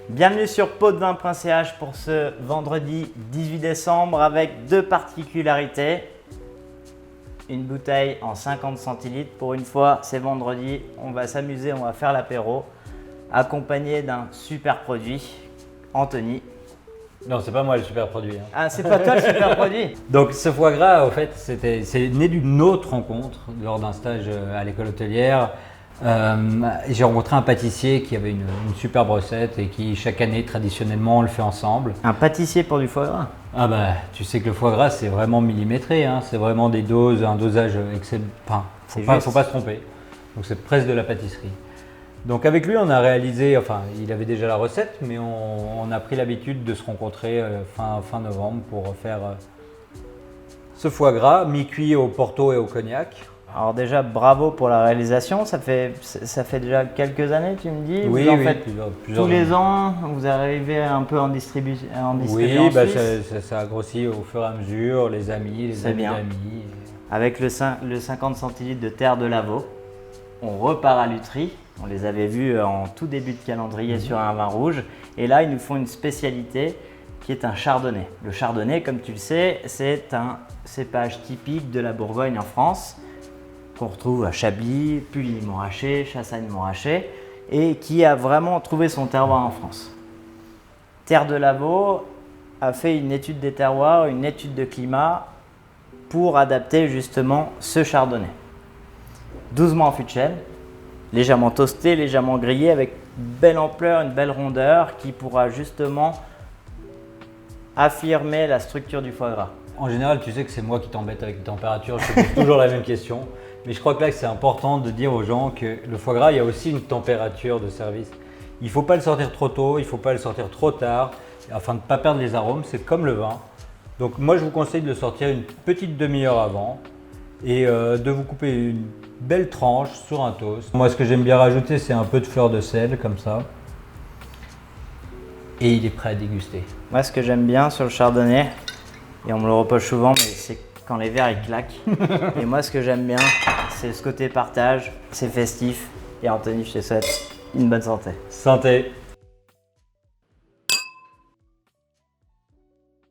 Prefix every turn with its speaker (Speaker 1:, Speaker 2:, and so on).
Speaker 1: Bienvenue sur potdevin.ch pour ce vendredi 18 décembre avec deux particularités. Une bouteille en 50 centilitres. Pour une fois, c'est vendredi, on va s'amuser, on va faire l'apéro, accompagné d'un super produit. Anthony.
Speaker 2: Non, c'est pas moi le super produit.
Speaker 1: Ah, c'est pas toi le super produit?
Speaker 2: Donc ce foie gras, en fait, c'est né d'une autre rencontre lors d'un stage à l'école hôtelière. J'ai rencontré un pâtissier qui avait une superbe recette et qui chaque année traditionnellement on le fait ensemble.
Speaker 1: Un pâtissier pour du foie gras?
Speaker 2: Ah bah tu sais que le foie gras c'est vraiment millimétré, hein. C'est vraiment des doses, un dosage excellent. Enfin, faut pas se tromper. Donc c'est presque de la pâtisserie. Donc avec lui on a réalisé, enfin il avait déjà la recette, mais on a pris l'habitude de se rencontrer fin novembre pour faire ce foie gras mi-cuit au Porto et au cognac.
Speaker 1: Alors déjà, bravo pour la réalisation. Ça fait déjà quelques années, tu me dis?
Speaker 2: Oui,
Speaker 1: vous en
Speaker 2: oui,
Speaker 1: faites
Speaker 2: plusieurs
Speaker 1: tous les
Speaker 2: années.
Speaker 1: ans, vous arrivez un peu en distribution
Speaker 2: Oui,
Speaker 1: en
Speaker 2: bah,
Speaker 1: Suisse.
Speaker 2: ça a grossi au fur et à mesure, les amis,
Speaker 1: C'est
Speaker 2: amis
Speaker 1: bien.
Speaker 2: d'amis.
Speaker 1: Avec le 50 centilitres de terre de Lavaux, on repart à Lutry. On les avait vus en tout début de calendrier sur un vin rouge. Et là, ils nous font une spécialité qui est un chardonnay. Le chardonnay, comme tu le sais, c'est un cépage typique de la Bourgogne en France, qu'on retrouve à Chablis, Puy-Montrachet, Chassagne-Montrachet, et qui a vraiment trouvé son terroir en France. Terre de Lavaux a fait une étude des terroirs, une étude de climat pour adapter justement ce chardonnay. 12 mois en fût de chêne, légèrement toasté, légèrement grillé, avec une belle ampleur, une belle rondeur qui pourra justement affirmer la structure du foie gras.
Speaker 2: En général, tu sais que c'est moi qui t'embête avec les températures, je te pose toujours la même question. Mais je crois que là, c'est important de dire aux gens que le foie gras, il y a aussi une température de service. Il ne faut pas le sortir trop tôt, il ne faut pas le sortir trop tard, afin de ne pas perdre les arômes. C'est comme le vin. Donc moi, je vous conseille de le sortir une petite demi-heure avant et de vous couper une belle tranche sur un toast. Moi, ce que j'aime bien rajouter, c'est un peu de fleur de sel, comme ça. Et il est prêt à déguster.
Speaker 1: Moi, ce que j'aime bien sur le chardonnay, et on me le reproche souvent, mais c'est quand les verres ils claquent. Et moi, ce que j'aime bien, c'est ce côté partage, c'est festif. Et Anthony, je te souhaite une bonne santé.
Speaker 2: Santé!